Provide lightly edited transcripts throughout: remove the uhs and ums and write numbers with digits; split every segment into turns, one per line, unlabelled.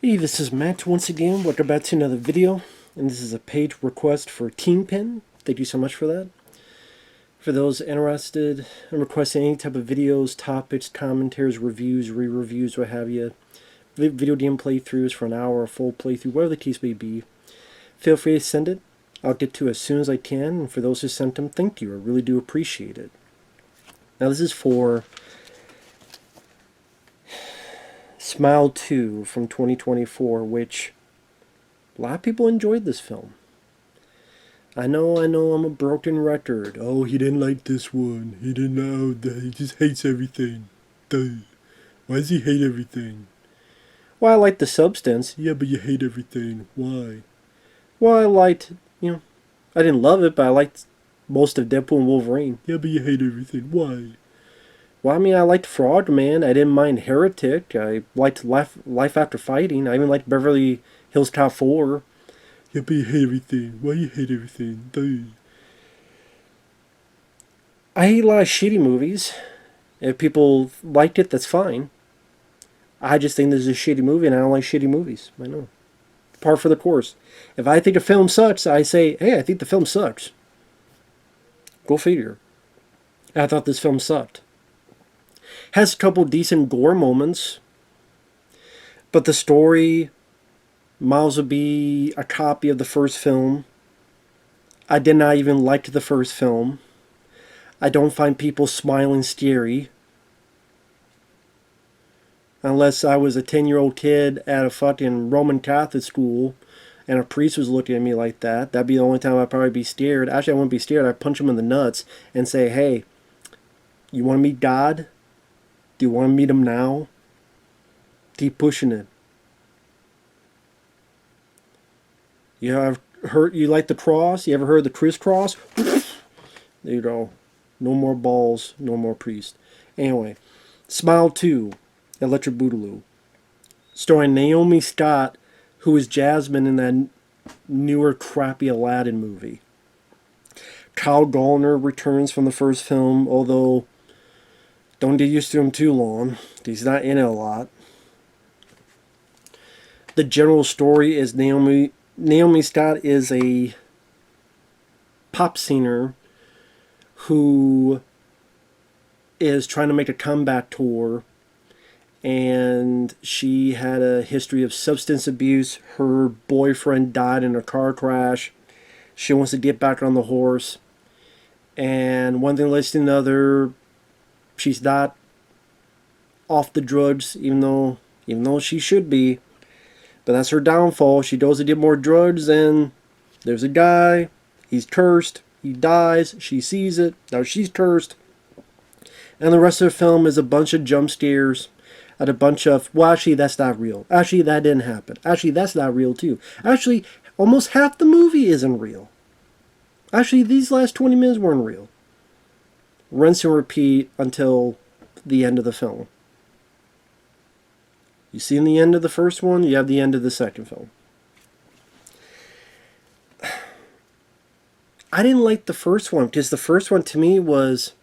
Hey, this is Matt once again. Welcome back to another video. And this is a page request for Kingpin. Thank you so much for that. For those interested in requesting any type of videos, topics, commentaries, reviews, re-reviews, what have you, video game playthroughs for an hour, a full playthrough, whatever the case may be, feel free to send it. I'll get to it as soon as I can. And for those who sent them, thank you. I really do appreciate it. Now this is for Smile 2 from 2024, which a lot of people enjoyed this film. I know, I'm a broken record. Oh, he didn't like this one. He didn't know. He just hates everything. Duh. Why does he hate everything? Well, I liked the substance. Yeah, but you hate everything. Why? Well, I liked, I didn't love it, but I liked most of Deadpool and Wolverine. Yeah, but you hate everything. Why? Well, I mean, I liked Frogman. I didn't mind Heretic. I liked Life After Fighting. I even liked Beverly Hills Cop 4. Yeah, but you hate everything. Why you hate everything? Dude. I hate a lot of shitty movies. If people liked it, that's fine. I just think this is a shitty movie, and I don't like shitty movies. I know. Par for the course. If I think a film sucks, I say, hey, I think the film sucks. Go figure. I thought this film sucked. Has a couple decent gore moments, but the story miles will be a copy of the first film. I did not even like the first film. I don't find people smiling scary. Unless I was a 10-year-old kid at a fucking Roman Catholic school and a priest was looking at me like that. That'd be the only time I'd probably be scared. Actually, I wouldn't be scared. I'd punch him in the nuts and say, hey, you want to meet God? Do you want to meet him now? Keep pushing it. You like the cross? You ever heard the crisscross? There you go. No more balls, no more priest. Anyway, Smile 2, Electric Boogaloo. Starring Naomi Scott, who is Jasmine in that newer crappy Aladdin movie. Kyle Gallner returns from the first film, although don't get used to him too long. He's not in it a lot. The general story is Naomi Scott is a pop singer who is trying to make a comeback tour, and she had a history of substance abuse. Her boyfriend died in a car crash. She wants to get back on the horse, and one thing leads to another. She's not off the drugs, even though she should be. But that's her downfall. She goes to get more drugs, and there's a guy. He's cursed. He dies. She sees it. Now she's cursed. And the rest of the film is a bunch of jump scares and a bunch of, well, actually, that's not real. Actually, that didn't happen. Actually, that's not real, too. Actually, almost half the movie isn't real. Actually, these last 20 minutes weren't real. Rinse and repeat until the end of the film. You see in the end of the first one, you have the end of the second film. I didn't like the first one because the first one to me was,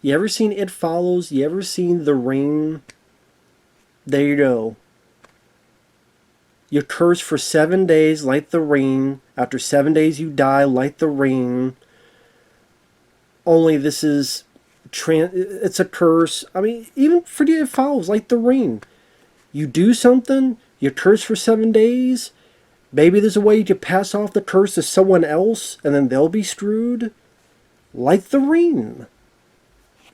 you ever seen It Follows? You ever seen The Ring? There you go. You're cursed for 7 days like The Ring. After 7 days you die like The Ring. Only this is, it's a curse. I mean, even forget It Follows like The Ring. You do something, you're cursed for 7 days. Maybe there's a way you could pass off the curse to someone else, and then they'll be screwed. Like The Ring.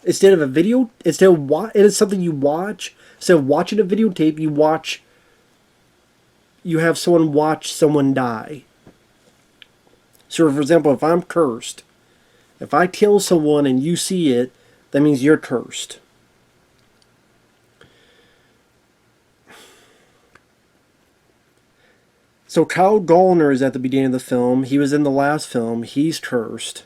Instead of a video, it is something you watch. Instead of watching a videotape, you have someone watch someone die. So, for example, if I'm cursed, if I kill someone and you see it, that means you're cursed. So Kyle Gallner is at the beginning of the film. He was in the last film. He's cursed.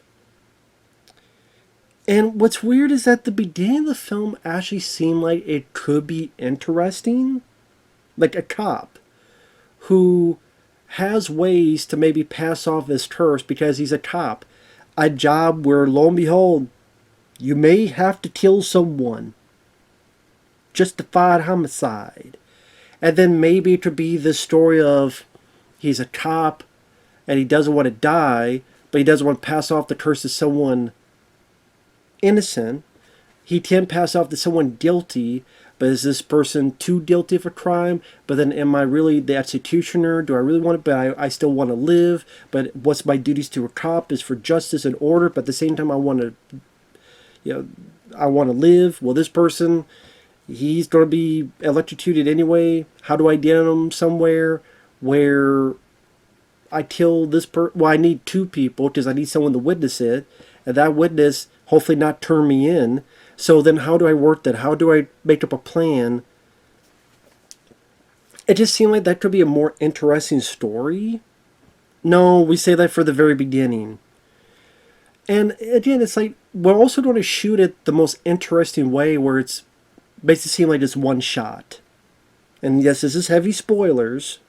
And what's weird is that the beginning of the film actually seemed like it could be interesting. Like a cop who has ways to maybe pass off this curse because he's a cop. A job where, lo and behold, you may have to kill someone. Justified homicide. And then maybe it could be this story of he's a cop and he doesn't want to die, but he doesn't want to pass off the curse to someone innocent. He can pass off to someone guilty, but is this person too guilty of a crime? But then am I really the executioner? Do I really want it? But I still want to live. But what's my duties to a cop is for justice and order. But at the same time, I want to, I want to live. Well, this person, he's going to be electrocuted anyway. How do I get him somewhere where I kill this well, I need two people because I need someone to witness it. And that witness hopefully not turn me in. So then how do I work that? How do I make up a plan? It just seemed like that could be a more interesting story. No, we say that for the very beginning. And again, it's like, we're also going to shoot it the most interesting way where it's basically seem like it's one shot. And yes, this is heavy spoilers.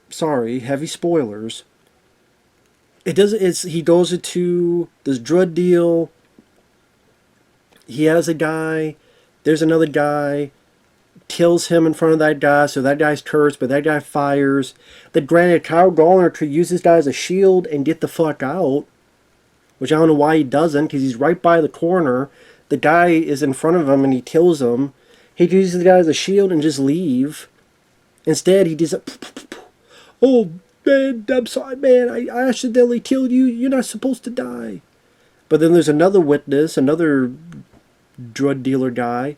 Sorry, heavy spoilers. It doesn't. He goes into this drug deal. He has a guy. There's another guy. Kills him in front of that guy, so that guy's cursed, but that guy fires. Then granted, Kyle Gallner could use this guy as a shield and get the fuck out. Which I don't know why he doesn't, because he's right by the corner. The guy is in front of him and he kills him. He could use the guy as a shield and just leave. Instead, he just... Oh, man, I'm sorry, man. I accidentally killed you. You're not supposed to die. But then there's another witness, another drug dealer guy.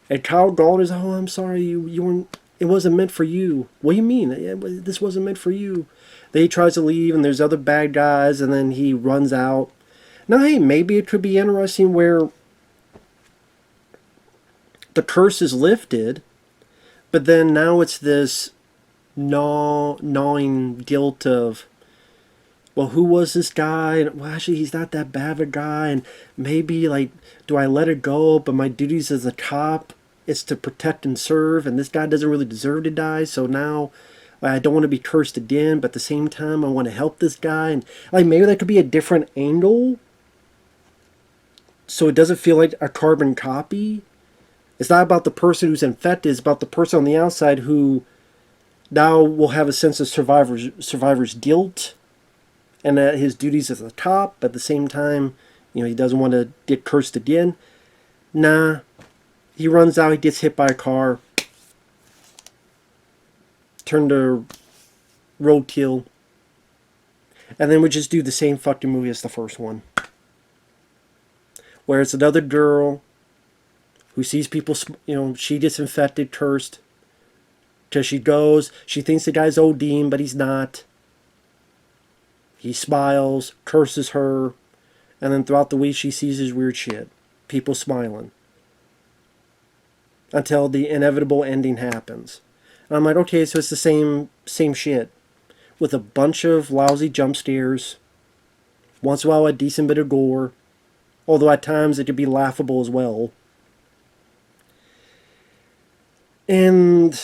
And Kyle Gallner's, oh, I'm sorry, you weren't... It wasn't meant for you. What do you mean? This wasn't meant for you. Then he tries to leave, and there's other bad guys, and then he runs out. Now, hey, maybe it could be interesting where the curse is lifted, but then now it's this gnawing guilt of, well, who was this guy? And, well, actually, he's not that bad of a guy, and maybe, like, do I let it go? But my duties as a cop is to protect and serve, and this guy doesn't really deserve to die, so now I don't want to be cursed again, but at the same time, I want to help this guy. And, like, maybe that could be a different angle, so it doesn't feel like a carbon copy. It's not about the person who's infected, it's about the person on the outside who now will have a sense of survivor's guilt and that his duties as a cop, but at the same time, he doesn't want to get cursed again. Nah. He runs out, he gets hit by a car. Turned to roadkill. And then we just do the same fucking movie as the first one. Where it's another girl who sees people, she gets infected, cursed. Because she thinks the guy's ODing, but he's not. He smiles, curses her, and then throughout the week she sees his weird shit. People smiling. Until the inevitable ending happens. And I'm like, okay, so it's the same shit. With a bunch of lousy jump scares. Once in a while a decent bit of gore. Although at times it could be laughable as well. And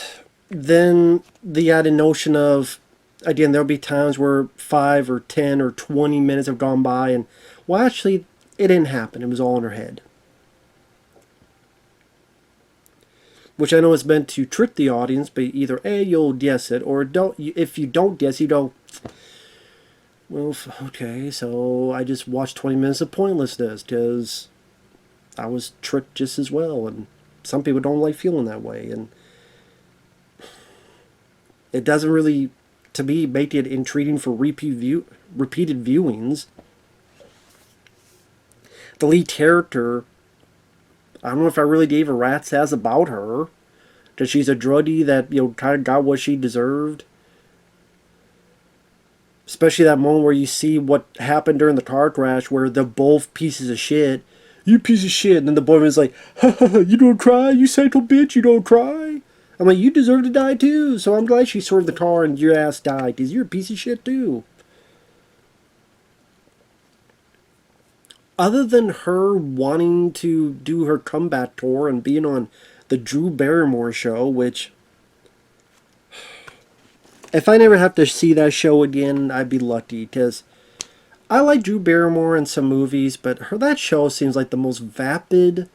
then the added notion of, again, there'll be times where 5 or 10 or 20 minutes have gone by and, well, actually, it didn't happen. It was all in her head. Which I know is meant to trick the audience, but either A, you'll guess it, or don't. If you don't guess, you go, well, okay, so I just watched 20 minutes of pointlessness because I was tricked just as well, and some people don't like feeling that way, and it doesn't really, to me, make it intriguing for repeated viewings. The lead character, I don't know if I really gave a rat's ass about her. Because she's a druggie that, kind of got what she deserved. Especially that moment where you see what happened during the car crash where they're both pieces of shit. You piece of shit. And then the boyfriend's like, ha ha ha, you don't cry? You psycho bitch, you don't cry? I'm like, you deserve to die too. So I'm glad she swerved the car and your ass died. Because you're a piece of shit too. Other than her wanting to do her comeback tour and being on the Drew Barrymore show, which, if I never have to see that show again, I'd be lucky, because I like Drew Barrymore in some movies, but that show seems like the most vapid,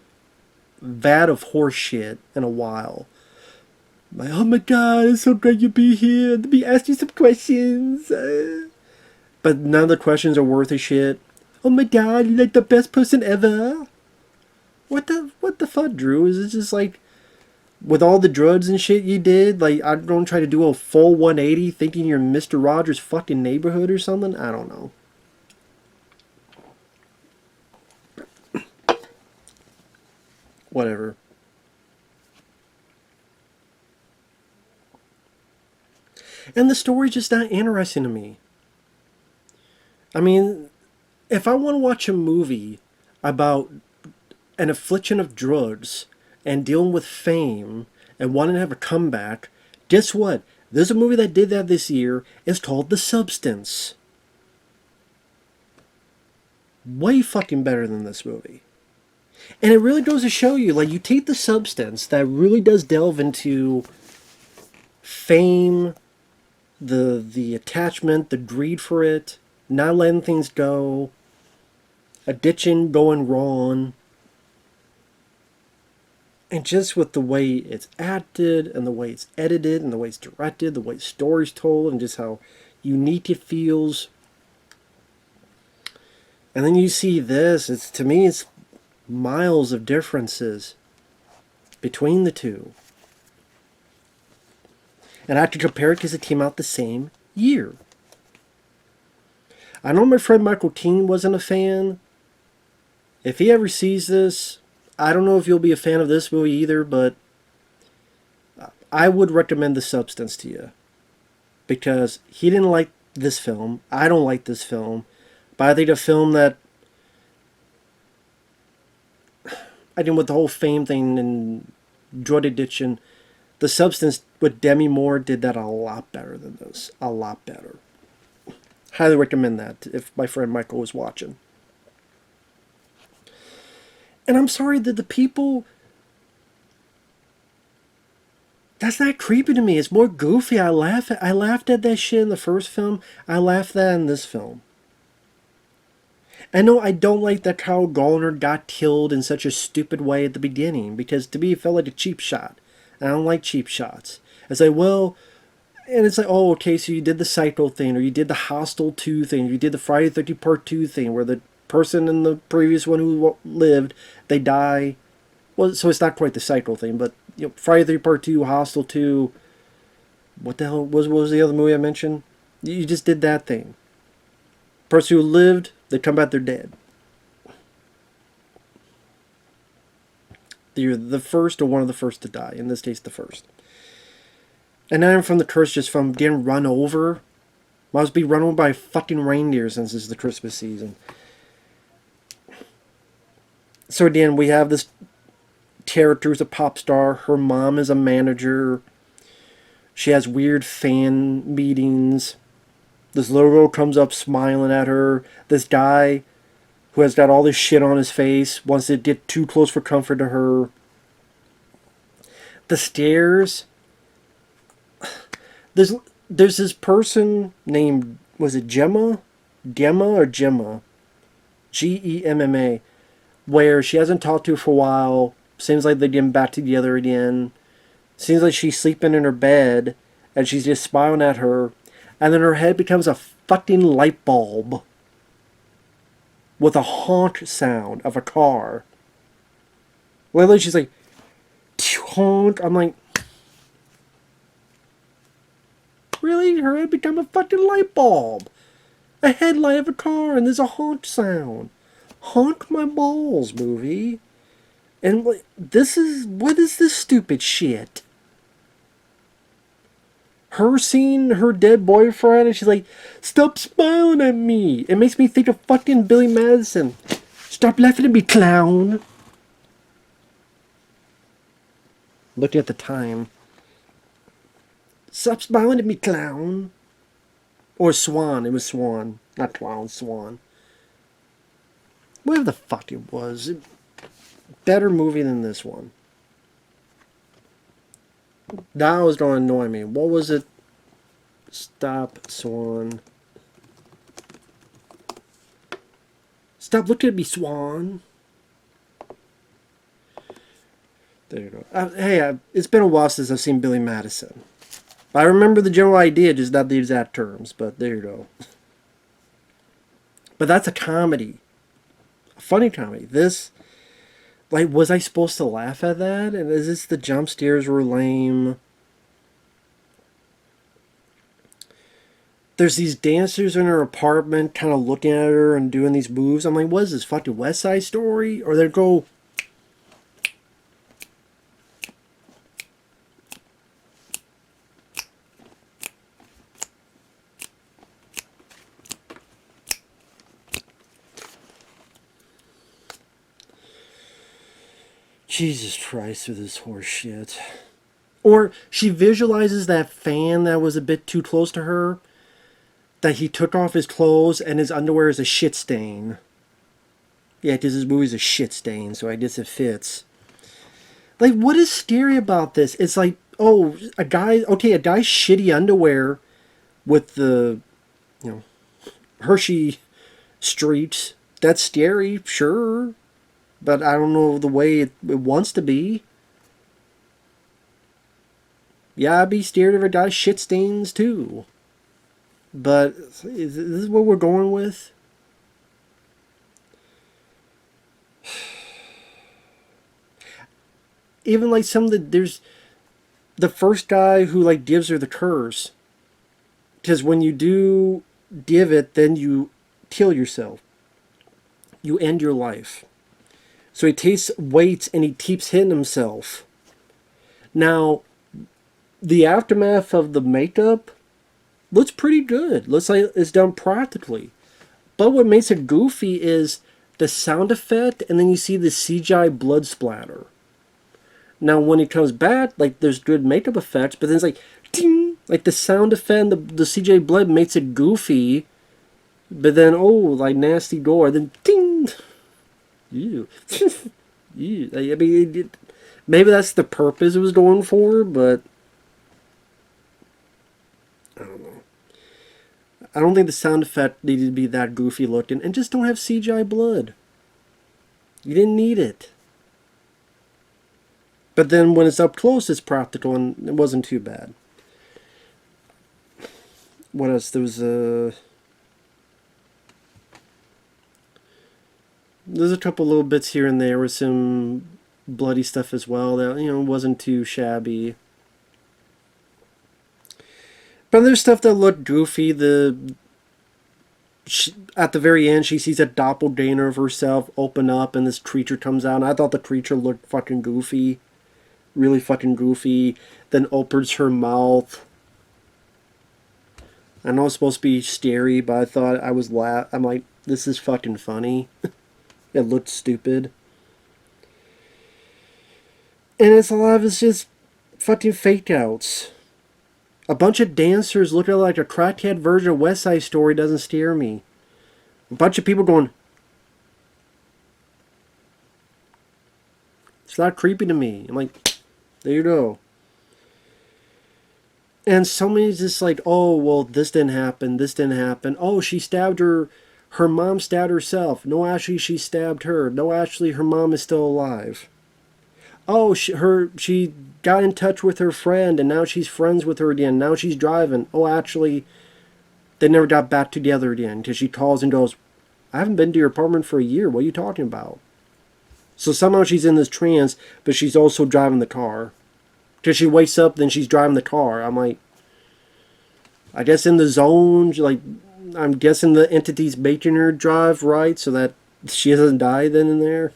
vat of horse shit in a while. Like, oh my god, it's so great you be here. Let me ask you some questions. But none of the questions are worth a shit. Oh my god, you're like the best person ever. What the fuck, Drew? Is it just like, with all the drugs and shit you did, like, I don't try to do a full 180 thinking you're Mr. Rogers' fucking neighborhood or something? I don't know. Whatever. And the story's just not interesting to me. I mean, if I want to watch a movie about an affliction of drugs and dealing with fame and wanting to have a comeback, guess what? There's a movie that did that this year. It's called The Substance. Way fucking better than this movie. And it really goes to show you, like, you take The Substance that really does delve into fame, the attachment, the greed for it, not letting things go, addiction going wrong, and just with the way it's acted and the way it's edited and the way it's directed, the way the story's told, and just how unique it feels. And then you see this, to me it's miles of differences between the two. And I have to compare it because it came out the same year. I know my friend Michael Keane wasn't a fan. If he ever sees this, I don't know if you'll be a fan of this movie either, but I would recommend The Substance to you. Because he didn't like this film. I don't like this film. But I think a film that, I think with the whole fame thing and drug addiction, The Substance with Demi Moore did that a lot better than this. A lot better. Highly recommend that if my friend Michael was watching. And I'm sorry that the people... That's not creepy to me. It's more goofy. I laughed at that shit in the first film. I laughed at that in this film. I know I don't like that Carl Gallner got killed in such a stupid way at the beginning. Because to me it felt like a cheap shot. And I don't like cheap shots. It's like, well... And it's like, oh, okay, so you did the Psycho thing, or you did the Hostel 2 thing, or you did the Friday the 13th Part 2 thing, where the person in the previous one who lived, they die. Well, so it's not quite the Psycho thing, but, you know, Friday the 13th Part 2, Hostel 2, what the hell what was the other movie I mentioned? You just did that thing. Person who lived, they come back, they're dead. You're the first or one of the first to die. In this case, the first. And now I'm from the curse just from getting run over. Must be run over by a fucking reindeer since it's the Christmas season. So again, we have this character who's a pop star. Her mom is a manager. She has weird fan meetings. This little girl comes up smiling at her. This guy who has got all this shit on his face wants to get too close for comfort to her. The stairs... There's this person named, was it Gemma? Gemma? Gemma. Where she hasn't talked to for a while. Seems like they're getting back together again. Seems like she's sleeping in her bed. And she's just smiling at her. And then her head becomes a fucking light bulb. With a honk sound of a car. Literally she's like, honk. I'm like, really? Her head become a fucking light bulb. A headlight of a car, and there's a honk sound. Honk my balls, movie. And what is this stupid shit? Her seeing her dead boyfriend, and she's like, stop smiling at me. It makes me think of fucking Billy Madison. Stop laughing at me, clown. Looking at the time. Stop smiling at me, clown. Or Swan. It was Swan. Not clown, Swan. Whatever the fuck it was. Better movie than this one. That was going to annoy me. What was it? Stop, Swan. Stop looking at me, Swan. There you go. Hey, it's been a while since I've seen Billy Madison. I remember the general idea, just not the exact terms, but there you go. But that's a comedy. A funny comedy. This, like, was I supposed to laugh at that? And is this the jump scares were lame? There's these dancers in her apartment kind of looking at her and doing these moves. I'm like, what is this, fucking West Side Story? Or they go, Jesus Christ with this horse shit. Or she visualizes that fan that was a bit too close to her, that he took off his clothes and his underwear is a shit stain. Yeah, because this movie's a shit stain, so I guess it fits. Like, what is scary about this? It's like, oh, a guy's shitty underwear with the, you know, Hershey streaks. That's scary, sure. But I don't know the way it wants to be. Yeah, I'd be scared of a guy's shit stains too. But is this what we're going with? Even like some of there's the first guy who like gives her the curse. Because when you do give it, then you kill yourself. You end your life. So he takes weights and he keeps hitting himself. Now, the aftermath of the makeup looks pretty good. Looks like it's done practically. But what makes it goofy is the sound effect, and then you see the CGI blood splatter. Now, when it comes back, like, there's good makeup effects, but then it's like, ding! Like, the sound effect and the CGI blood makes it goofy. But then, oh, like, nasty gore. Then, ding! Ew. Ew. I mean, maybe that's the purpose it was going for, but I don't know. I don't think the sound effect needed to be that goofy looking, and just don't have CGI blood. You didn't need it. But then when it's up close, it's practical, and it wasn't too bad. What else? There's a couple little bits here and there with some bloody stuff as well that, you know, wasn't too shabby. But there's stuff that looked goofy. At the very end, she sees a doppelganger of herself open up, and this creature comes out. And I thought the creature looked fucking goofy, really fucking goofy. Then opens her mouth. I know it's supposed to be scary, but I thought I'm like, this is fucking funny. It looked stupid. And it's a lot of it's just fucking fake outs. A bunch of dancers looking like a crackhead version of West Side Story doesn't scare me. A bunch of people going, it's not creepy to me. I'm like, there you go. And so many just like, oh, well, this didn't happen. Oh, she stabbed her mom stabbed herself. No, actually, she stabbed her. No, actually, her mom is still alive. Oh, she got in touch with her friend, and now she's friends with her again. Now she's driving. Oh, actually, they never got back together again, because she calls and goes, I haven't been to your apartment for a year. What are you talking about? So somehow she's in this trance, but she's also driving the car. Because she wakes up, then she's driving the car. I'm like, I guess in the zone, like, I'm guessing the entity's making her drive right so that she doesn't die then and there.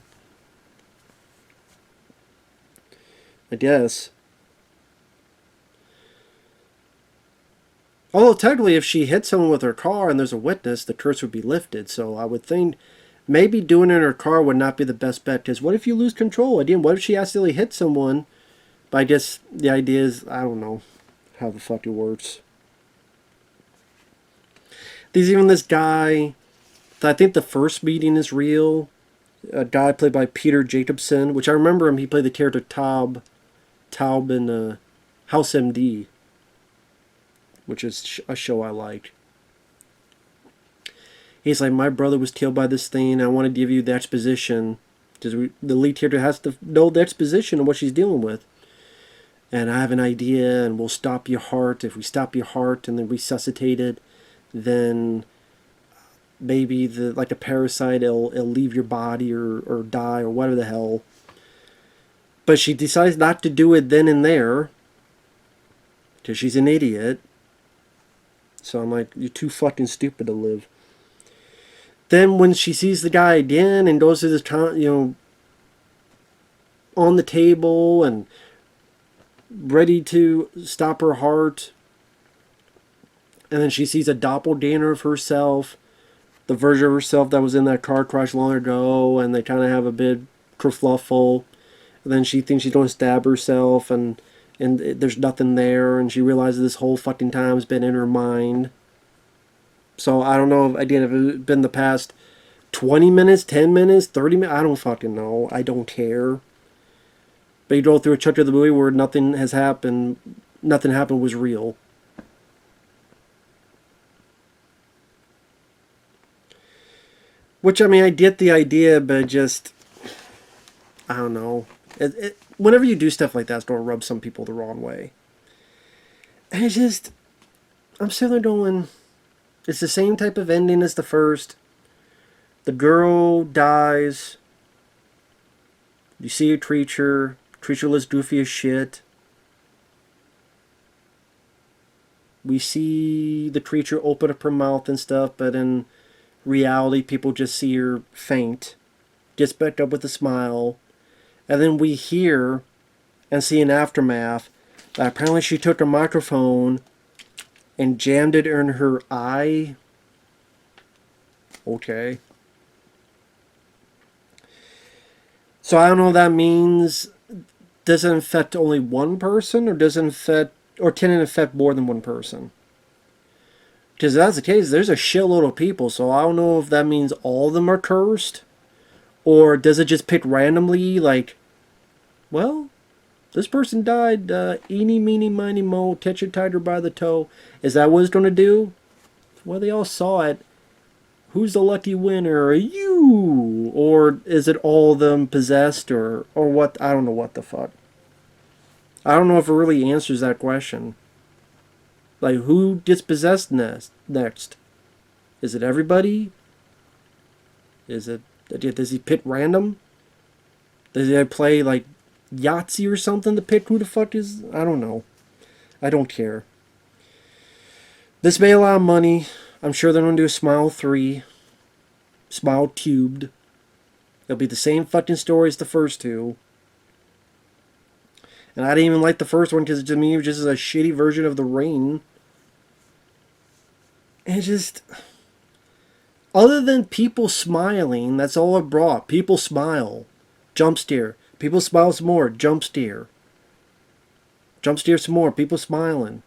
I guess. Although technically if she hit someone with her car and there's a witness, the curse would be lifted. So I would think maybe doing it in her car would not be the best bet. Because what if you lose control? Again, what if she accidentally hit someone? But I guess the idea is, I don't know how the fuck it works. There's even this guy, I think the first meeting is real. A guy played by Peter Jacobson, which I remember him, he played the character Taub in House MD, which is a show I like. He's like, my brother was killed by this thing. I want to give you the exposition. Because the lead character has to know the exposition of what she's dealing with. And I have an idea, and we'll stop your heart. If we stop your heart and then resuscitate it, then maybe like a parasite, it'll leave your body or die or whatever the hell. But she decides not to do it then and there because she's an idiot. So I'm like, you're too fucking stupid to live. Then when she sees the guy again and goes to this, on the table and ready to stop her heart, and then she sees a doppelganger of herself, the version of herself that was in that car crash long ago, and they kind of have a bit kerfluffle. And then she thinks she's going to stab herself, and there's nothing there, and she realizes this whole fucking time's been in her mind. So I don't know, again, if it's been the past 20 minutes, 10 minutes, 30 minutes, I don't fucking know. I don't care. But you go through a chunk of the movie where nothing has happened, nothing happened was real. Which, I mean, I get the idea, but just, I don't know. Whenever you do stuff like that, it's going to rub some people the wrong way. And it's just, I'm sitting there going, it's the same type of ending as the first. The girl dies. You see a creature. Creature looks goofy as shit. We see the creature open up her mouth and stuff, but in reality, people just see her faint. Gets back up with a smile. And then we hear and see an aftermath that apparently she took a microphone and jammed it in her eye. Okay. So I don't know what that means. Does it infect only one person, or does it infect, or can it infect more than one person? Because if that's the case, there's a shitload of people, so I don't know if that means all of them are cursed, or does it just pick randomly, like, well, this person died, eeny, meeny, miny, mo, catch a tiger by the toe. Is that what it's going to do? Well, they all saw it. Who's the lucky winner? You! Or is it all of them possessed, or what? I don't know what the fuck. I don't know if it really answers that question. Like, who gets possessed next? Is it everybody? Does he pick random? Does he play, like, Yahtzee or something to pick who the fuck is? I don't know. I don't care. This made a lot of money. I'm sure they're going to do a Smile 3. Smile Cubed. It'll be the same fucking story as the first two. And I didn't even like the first one because to me it was just a shitty version of The Ring. And just, other than people smiling, that's all it brought. People smile. Jump scare. People smile some more. Jump scare. Jump scare some more. People smiling.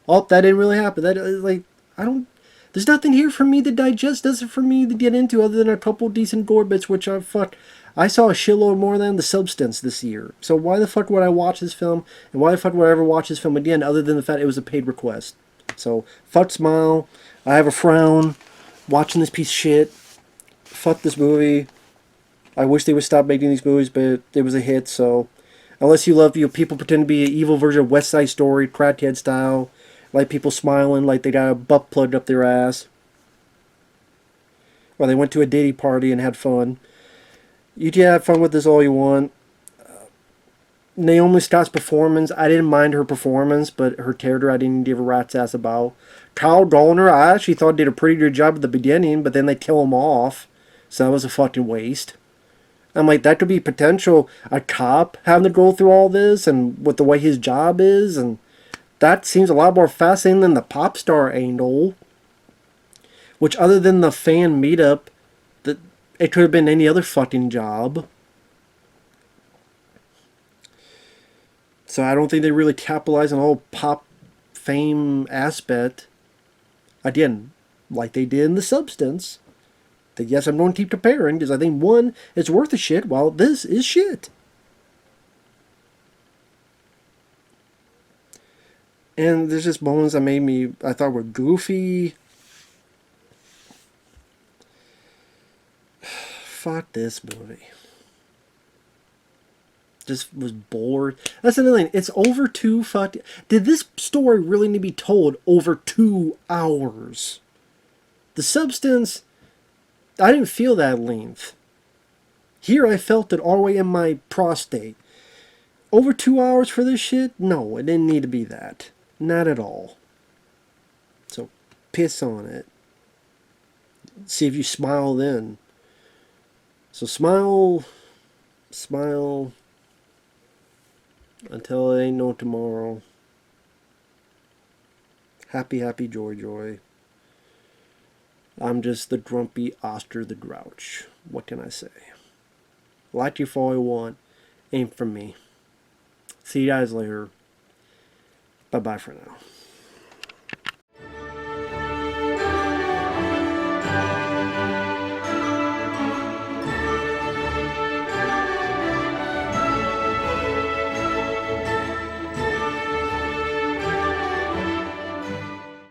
Oh, that didn't really happen. There's nothing here for me to digest. Nothing for me to get into other than a couple decent gore bits, which I saw a shitload more than The Substance this year. So why the fuck would I watch this film? And why the fuck would I ever watch this film again other than the fact it was a paid request? So, fuck Smile. I have a frown watching this piece of shit. Fuck this movie. I wish they would stop making these movies, but it was a hit, so. Unless you love people pretend to be an evil version of West Side Story, crackhead style. Like people smiling like they got a butt plugged up their ass. Or they went to a dating party and had fun. You can have fun with this all you want. Naomi Scott's performance, I didn't mind her performance, but her character I didn't give a rat's ass about. Gallner, I actually thought did a pretty good job at the beginning, but then they kill him off. So that was a fucking waste. I'm like, that could be potential, a cop having to go through all this, and with the way his job is, and that seems a lot more fascinating than the pop star angle. Which, other than the fan meetup, it could have been any other fucking job. So I don't think they really capitalize on the whole pop fame aspect. Again, like they did in The Substance. That yes, I'm going to keep comparing, because I think one is worth a shit, while this is shit. And there's just moments that I thought were goofy. Fuck this movie. just was bored. That's another thing. It's over 2 fucking... Did this story really need to be told over 2 hours? The substance, I didn't feel that length. Here I felt it all the way in my prostate. Over 2 hours for this shit? No, it didn't need to be that. Not at all. So, piss on it. See if you smile then. So smile until it ain't no tomorrow. Happy, happy, joy, joy. I'm just the grumpy Oster the Grouch. What can I say? Like you for all you want. Ain't for me. See you guys later. Bye-bye for now.